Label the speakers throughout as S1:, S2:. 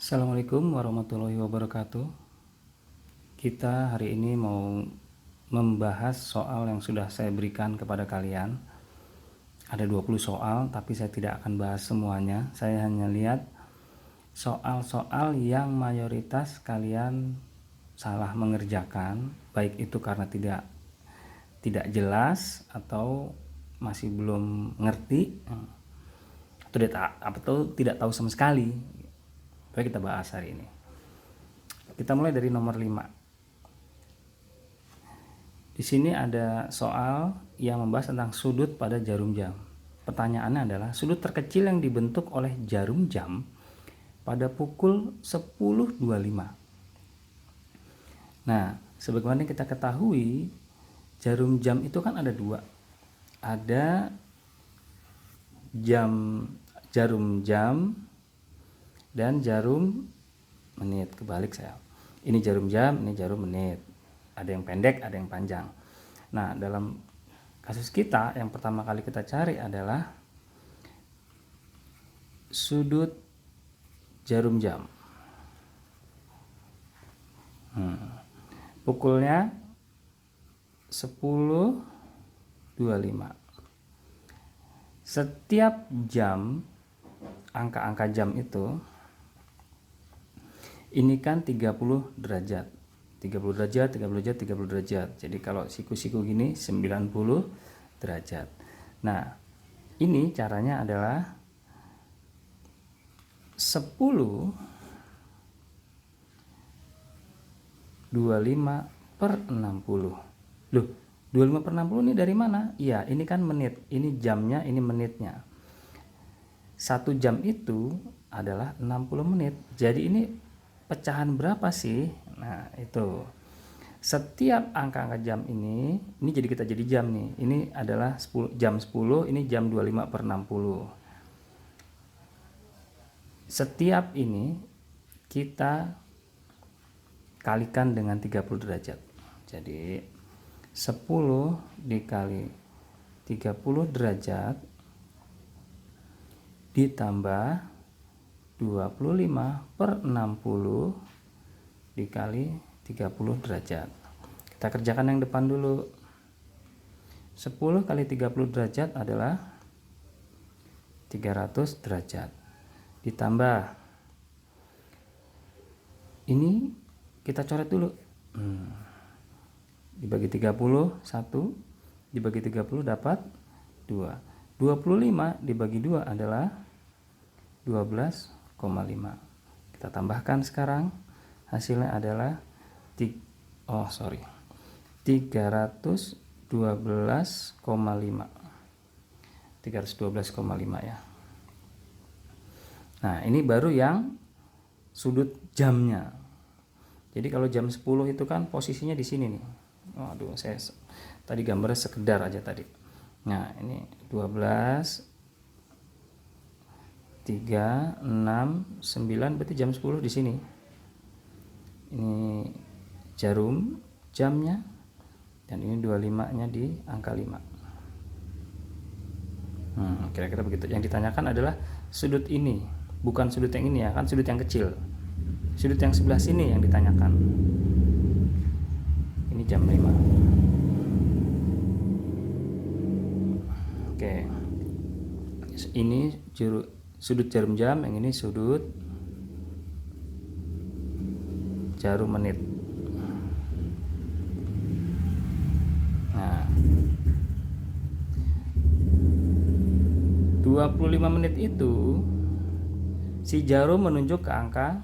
S1: Assalamualaikum warahmatullahi wabarakatuh. Kita hari ini mau membahas soal yang sudah saya berikan kepada kalian. Ada 20 soal, tapi saya tidak akan bahas semuanya. Saya hanya lihat soal-soal yang mayoritas kalian salah mengerjakan, baik itu karena tidak jelas atau masih belum ngerti atau tidak tahu sama sekali. Baik, kita bahas hari ini. Kita mulai dari nomor 5. Di sini ada soal yang membahas tentang sudut pada jarum jam. Pertanyaannya adalah sudut terkecil yang dibentuk oleh jarum jam pada pukul 10.25. Nah, sebagaimana kita ketahui, jarum jam itu kan ada dua. Ada jarum jam dan jarum menit. Kebalik saya. Ini jarum jam, ini jarum menit. Ada yang pendek, ada yang panjang. Nah, dalam kasus kita yang pertama kali kita cari adalah sudut jarum jam. Pukulnya 10.25. Setiap jam, angka-angka jam itu ini kan 30 derajat. 30 derajat, 30 derajat, 30 derajat. Jadi kalau siku-siku gini 90 derajat. Nah, ini caranya adalah 10.25 per 60. Loh, 25 per 60 ini dari mana? Iya, ini kan menit. Ini jamnya, ini menitnya. 1 jam itu adalah 60 menit. Jadi ini pecahan berapa sih? Nah, itu. Setiap angka-angka jam ini jadi kita jadi jam nih. Ini adalah jam 10, ini jam 25 per 60. Setiap ini kita kalikan dengan 30 derajat. Jadi 10 dikali 30 derajat ditambah 25 per 60 dikali 30 derajat. Kita kerjakan yang depan dulu. 10 kali 30 derajat adalah 300 derajat. Ditambah ini kita coret dulu. Dibagi 30, 1. Dibagi 30 dapat 2. 25 dibagi 2 adalah 12,5. Kita tambahkan sekarang. Hasilnya adalah 312,5. 312,5 ya. Nah, ini baru yang sudut jamnya. Jadi kalau jam 10 itu kan posisinya di sini nih. Waduh, saya tadi gambarnya sekedar aja tadi. Nah, ini 12, 3, 6, 9, berarti jam 10 di sini. Ini jarum jamnya, dan ini 25-nya di angka 5. Kira-kira begitu. Yang ditanyakan adalah sudut ini, bukan sudut yang ini ya, kan sudut yang kecil. Sudut yang sebelah sini yang ditanyakan. Ini jam 5. Oke. Ini sudut jarum jam, yang ini sudut jarum menit. Nah, 25 menit itu si jarum menunjuk ke angka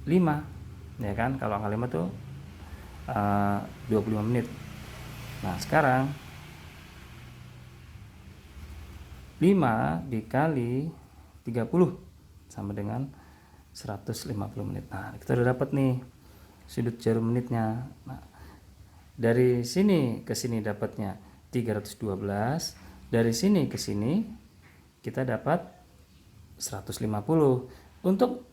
S1: 5, ya kan? Kalau angka 5 tuh 25 menit. Nah, sekarang 5 dikali 30 sama dengan 150 menit. Nah, kita udah dapat nih sudut jarum menitnya. Nah, dari sini ke sini dapatnya 312, dari sini ke sini kita dapat 150. Untuk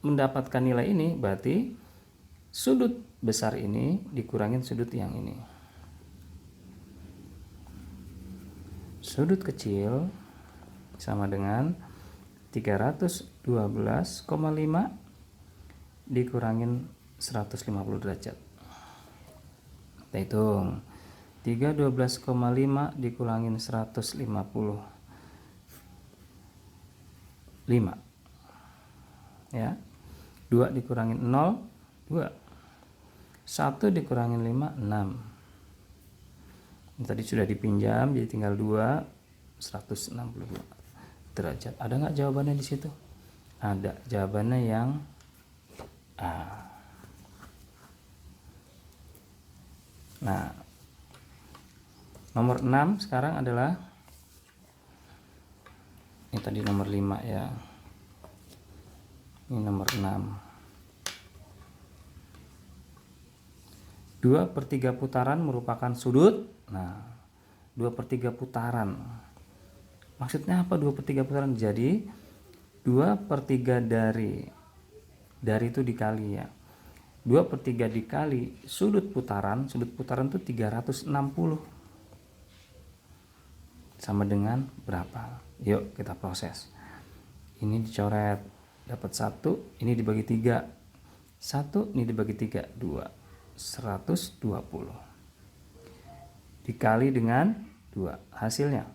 S1: mendapatkan nilai ini berarti sudut besar ini dikurangin sudut yang ini. Sudut kecil sama dengan 312,5 dikurangin 150 derajat. Kita hitung 312,5 dikurangin 155 ya. 2 dikurangin 0 2, 1 dikurangin 5 6. Ini tadi sudah dipinjam jadi tinggal 2, 162 derajat. Ada nggak jawabannya di situ? Ada. Jawabannya yang A. Nah, nomor 6 sekarang adalah ini tadi nomor 5 ya. Ini nomor 6. 2/3 putaran merupakan sudut. Nah, 2/3 putaran. Maksudnya apa 2/3 putaran? Jadi 2/3 dari itu dikali ya. 2/3 dikali sudut putaran itu 360. Sama dengan berapa? Yuk kita proses. Ini dicoret, dapat 1, ini dibagi 3. 1 ini dibagi 3, 2. 120. Dikali dengan 2. Hasilnya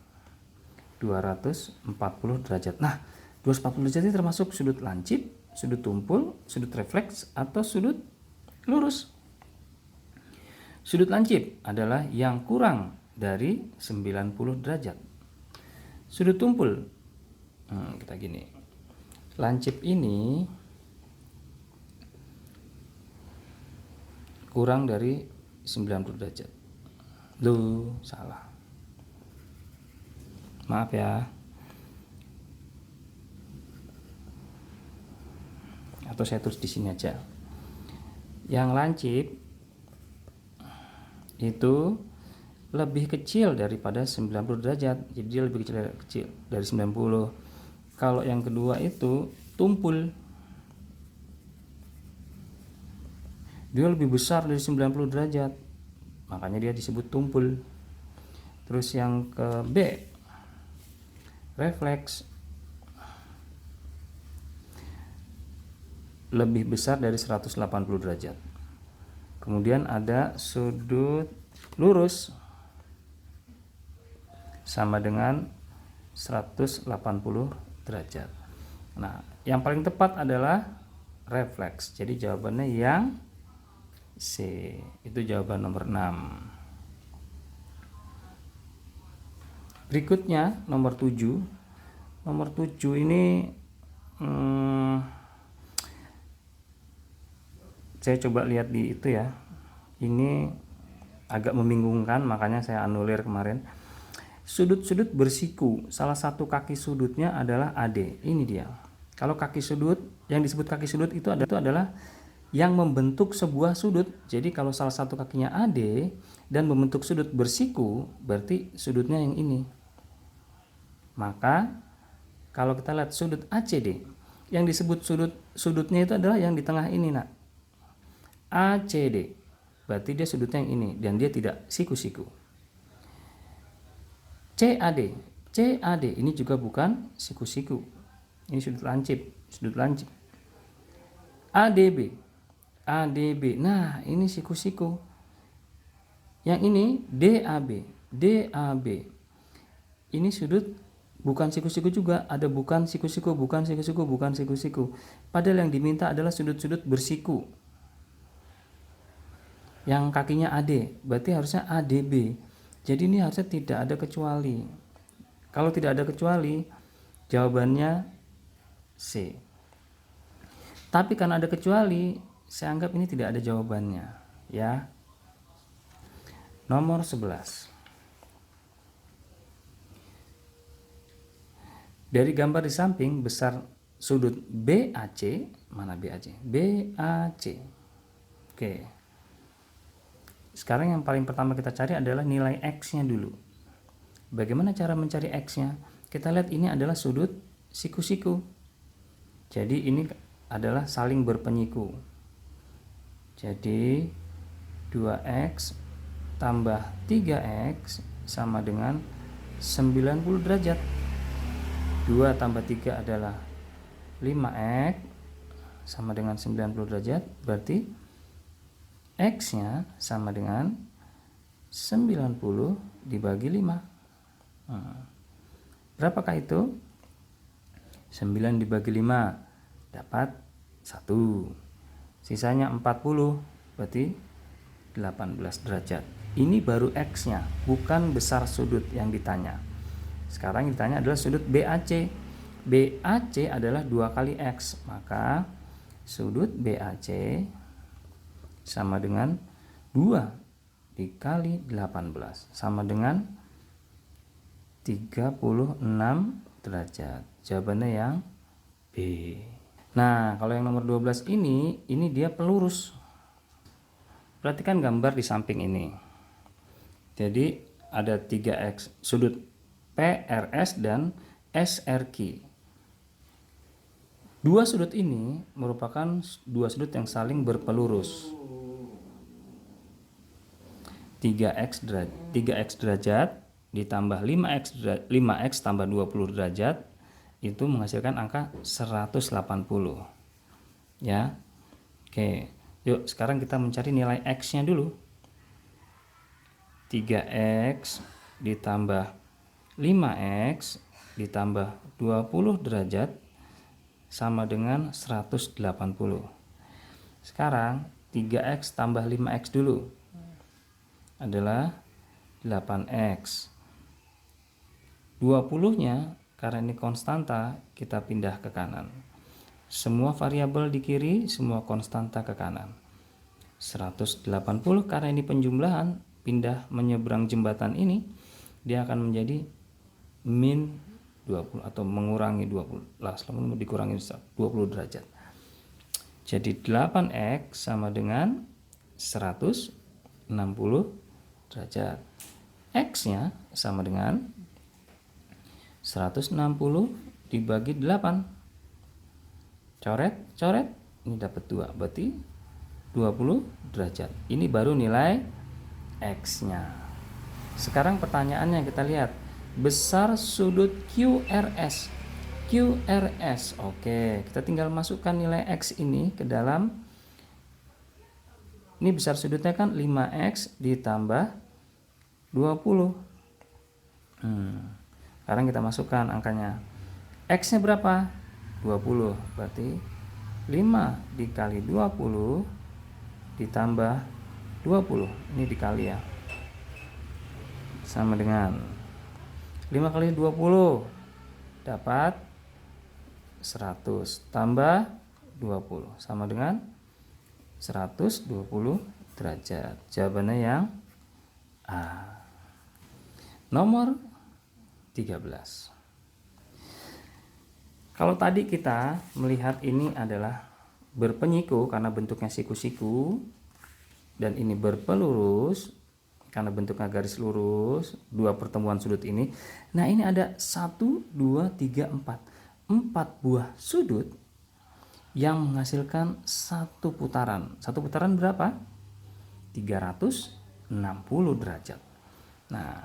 S1: 240 derajat. Nah, 240 derajat ini termasuk sudut lancip, sudut tumpul, sudut refleks, atau sudut lurus. Sudut lancip adalah yang kurang dari 90 derajat. Sudut tumpul, kita gini. Lancip ini kurang dari 90 derajat. Loh, salah. Maaf ya. Atau saya tulis di sini aja. Yang lancip itu lebih kecil daripada 90 derajat. Jadi dia lebih kecil dari 90. Kalau yang kedua itu tumpul. Dia lebih besar dari 90 derajat. Makanya dia disebut tumpul. Terus yang ke B, refleks. Lebih besar dari 180 derajat. Kemudian ada sudut lurus. Sama dengan 180 derajat. Nah, yang paling tepat adalah refleks. Jadi jawabannya yang C. Itu jawaban nomor 6. Berikutnya nomor 7. Nomor 7 ini saya coba lihat di itu ya. Ini agak membingungkan, makanya saya anulir kemarin. Sudut-sudut bersiku, salah satu kaki sudutnya adalah AD. Ini dia. Kalau kaki sudut, yang disebut kaki sudut itu adalah yang membentuk sebuah sudut. Jadi kalau salah satu kakinya AD dan membentuk sudut bersiku, berarti sudutnya yang ini. Maka kalau kita lihat sudut ACD, yang disebut sudutnya itu adalah yang di tengah ini, nak. ACD, berarti dia sudutnya yang ini dan dia tidak siku-siku. CAD ini juga bukan siku-siku. Ini sudut lancip. ADB. Nah, ini siku-siku. Yang ini DAB. Ini sudut bukan siku-siku juga, ada bukan siku-siku. Padahal yang diminta adalah sudut-sudut bersiku. Yang kakinya AD, berarti harusnya ADB. Jadi ini harusnya tidak ada kecuali. Kalau tidak ada kecuali, jawabannya C. Tapi karena ada kecuali, saya anggap ini tidak ada jawabannya, ya. Nomor 11. Dari gambar di samping, besar sudut BAC, mana BAC? BAC. Oke. Sekarang yang paling pertama kita cari adalah nilai X-nya dulu. Bagaimana cara mencari X-nya? Kita lihat ini adalah sudut siku-siku. Jadi ini adalah saling berpenyiku. Jadi 2X tambah 3X sama dengan 90 derajat. 2 tambah 3 adalah 5x sama dengan 90 derajat, berarti X nya sama dengan 90 dibagi 5. Berapakah itu? 9 dibagi 5 dapat 1. Sisanya 40, berarti 18 derajat. Ini baru X nya, bukan besar sudut yang ditanya. Sekarang yang ditanya adalah sudut BAC. BAC adalah 2 kali X, maka sudut BAC sama dengan 2 dikali 18 sama dengan 36 derajat. Jawabannya yang B. Nah, kalau yang nomor 12 ini dia pelurus. Perhatikan gambar di samping ini. Jadi ada 3x, sudut PRS dan SRQ. Dua sudut ini merupakan dua sudut yang saling berpelurus. 3x derajat ditambah 5x tambah 20 derajat itu menghasilkan angka 180. Ya. Oke, yuk sekarang kita mencari nilai x-nya dulu. 3x ditambah 5x ditambah 20 derajat sama dengan 180. Sekarang 3x tambah 5x dulu adalah 8x. 20-nya karena ini konstanta kita pindah ke kanan. Semua variabel di kiri, semua konstanta ke kanan. 180 karena ini penjumlahan, pindah menyeberang jembatan ini, dia akan menjadi min 20 atau mengurangi 20. Lah, selama dikurangi 20 derajat. Jadi 8x sama dengan 160 derajat. X-nya sama dengan 160 dibagi 8. Coret, ini dapat 2, berarti 20 derajat. Ini baru nilai X-nya. Sekarang pertanyaannya kita lihat. Besar sudut QRS. QRS. Oke, kita tinggal masukkan nilai X ini ke dalam. Ini besar sudutnya kan 5X ditambah 20. Sekarang kita masukkan angkanya. X-nya berapa? 20. Berarti 5 dikali 20 ditambah 20. Ini dikali ya. Sama dengan 5 kali 20 dapat 100 tambah 20 sama dengan 120 derajat. Jawabannya yang A. Nomor 13. Kalau tadi kita melihat ini adalah berpenyiku karena bentuknya siku-siku, dan ini berpelurus karena bentuknya garis lurus, dua pertemuan sudut ini. Nah, ini ada 1, 2, 3, 4. 4 buah sudut yang menghasilkan satu putaran. Satu putaran berapa? 360 derajat. Nah,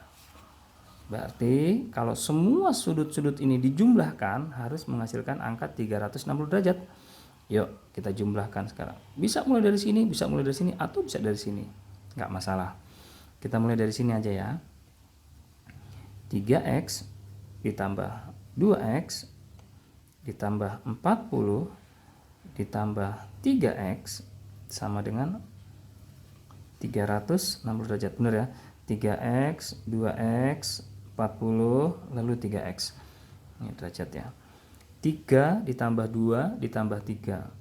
S1: berarti kalau semua sudut-sudut ini dijumlahkan harus menghasilkan angka 360 derajat. Yuk kita jumlahkan sekarang. Bisa mulai dari sini, bisa mulai dari sini, atau bisa dari sini. Nggak masalah. Kita mulai dari sini aja ya. 3x ditambah 2x ditambah 40 ditambah 3x sama dengan 360 derajat. Benar ya? 3x, 2x, 40, lalu 3x. Ini derajat ya. 3 ditambah 2 ditambah 3.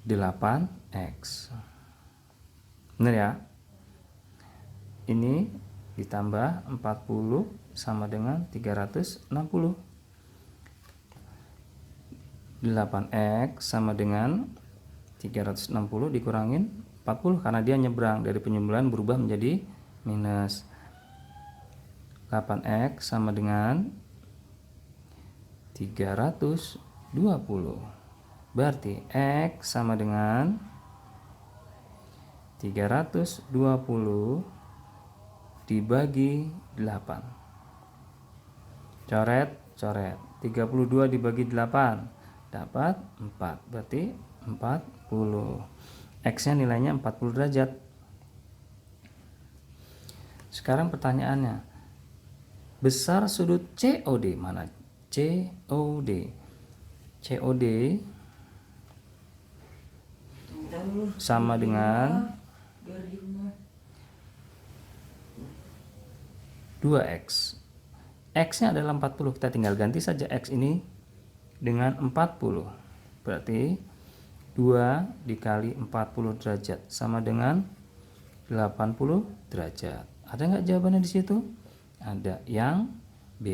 S1: 8x. Benar ya? Ini ditambah 40 sama dengan 360. 8x sama dengan 360 dikurangin 40 karena dia nyebrang, dari penyembelahan berubah menjadi minus. 8x sama dengan 320. Berarti x sama dengan 320 dibagi 8. Coret, coret. 32 dibagi 8 dapat 4. Berarti 40. X-nya nilainya 40 derajat. Sekarang pertanyaannya, besar sudut COD mana? COD. COD sama dengan 2X. X-nya adalah 40. Kita tinggal ganti saja X ini dengan 40. Berarti 2 dikali 40 derajat sama dengan 80 derajat. Ada nggak jawabannya di situ? Ada, yang B.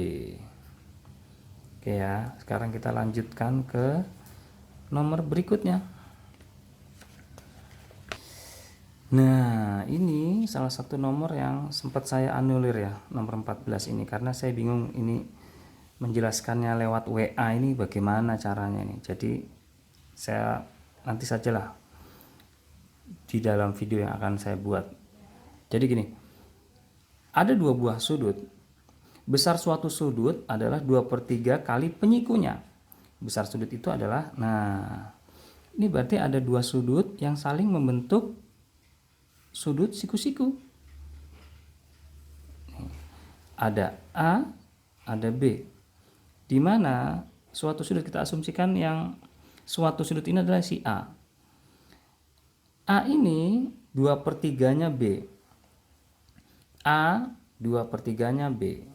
S1: Oke ya, sekarang kita lanjutkan ke nomor berikutnya. Nah, ini salah satu nomor yang sempat saya anulir ya, nomor 14 ini, karena saya bingung ini menjelaskannya lewat WA ini bagaimana caranya ini. Jadi saya nanti sajalah di dalam video yang akan saya buat. Jadi gini, ada dua buah sudut. Besar suatu sudut adalah 2/3 kali penyikunya. Besar sudut itu adalah, nah ini berarti ada dua sudut yang saling membentuk sudut siku-siku. Ada A, ada B. Di mana suatu sudut kita asumsikan yang suatu sudut ini adalah si A. A ini 2/3-nya B. A 2/3-nya B.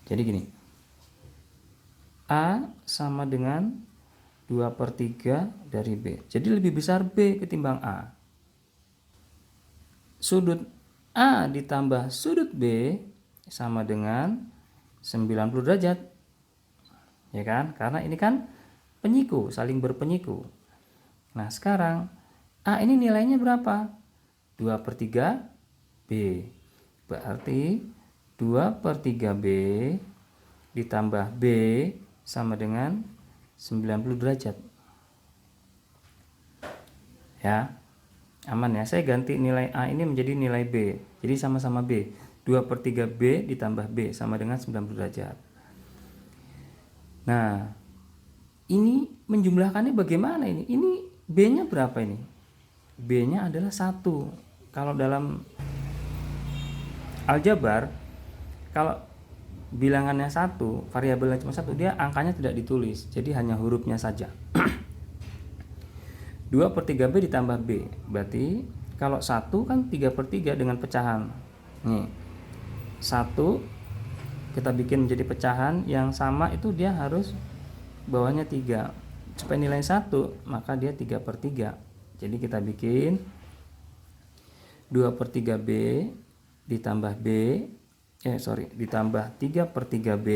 S1: Jadi gini, A sama dengan 2/3 dari B. Jadi lebih besar B ketimbang A. Sudut A ditambah sudut B sama dengan 90 derajat. Ya kan? Karena ini kan penyiku, saling berpenyiku. Nah, sekarang A ini nilainya berapa? 2/3 B. Berarti 2/3 B ditambah B sama dengan 90 derajat. Ya. Aman ya, saya ganti nilai A ini menjadi nilai B. Jadi sama-sama B. 2/3 B ditambah B sama dengan 90 derajat. Nah, ini menjumlahkannya bagaimana ini? Ini B-nya berapa ini? B-nya adalah 1. Kalau dalam aljabar, kalau bilangannya 1, variabelnya cuma 1, dia angkanya tidak ditulis. Jadi hanya hurufnya saja. 2/3 B ditambah B. Berarti kalau 1 kan 3/3 dengan pecahan. Nih. 1 kita bikin menjadi pecahan yang sama, itu dia harus bawahnya 3. Supaya nilai 1, maka dia 3/3. Jadi kita bikin 2/3 B ditambah ditambah 3/3 B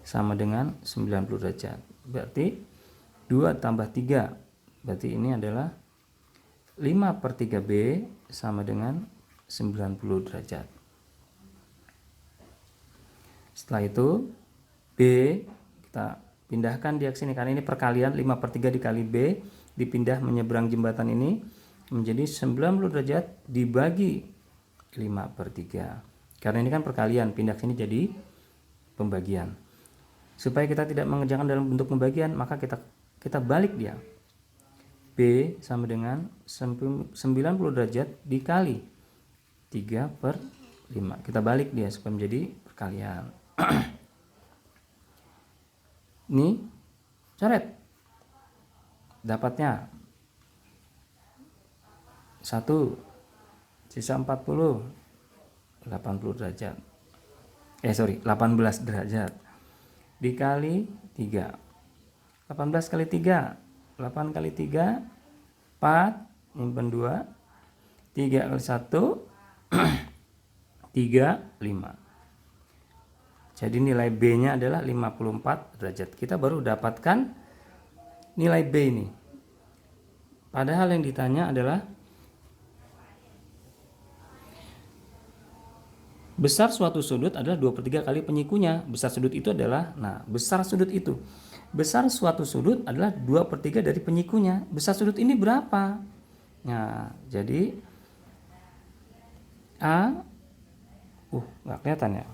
S1: sama dengan 90 derajat. Berarti 2 tambah 3, berarti ini adalah 5/3 B sama dengan 90 derajat. Setelah itu B kita pindahkan di sini, karena ini perkalian 5/3 dikali B dipindah menyeberang jembatan ini menjadi 90 derajat dibagi 5/3. Karena ini kan perkalian, pindah sini jadi pembagian. Supaya kita tidak mengerjakan dalam bentuk pembagian, maka kita balik dia. B sama dengan 90 derajat dikali 3/5. Kita balik dia supaya menjadi perkalian. Ini coret. Dapatnya 1 sisa 40, 80 derajat. 18 derajat dikali 3. 18 kali 3, 8 kali 3, 4, nyimpen 2, 3 kali 1, 3, 5. Jadi nilai B-nya adalah 54 derajat. Kita baru dapatkan nilai B ini. Padahal yang ditanya adalah besar suatu sudut adalah 2/3 kali penyikunya. Besar sudut itu adalah, besar sudut itu. Besar suatu sudut adalah 2/3 dari penyikunya. Besar sudut ini berapa? Nah, jadi A Nggak kelihatan ya.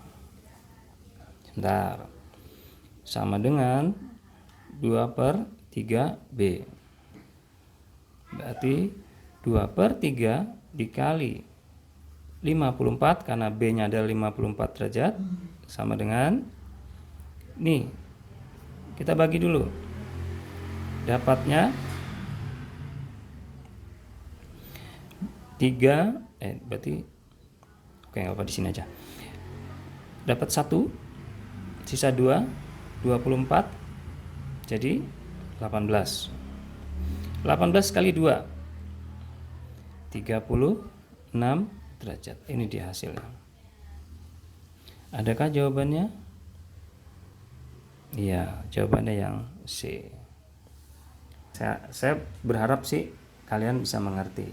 S1: Sebentar. Sama dengan 2/3B. Berarti 2/3 dikali 54, karena B-nya adalah 54 derajat, sama dengan, nih, kita bagi dulu. Dapatnya 3, berarti, oke, nggak apa, di sini aja. Dapat 1, sisa 2, 24, jadi 18. 18 kali 2, 36 derajat. Ini dia hasilnya. Adakah jawabannya? Iya, jawabannya yang C. Saya berharap sih kalian bisa mengerti.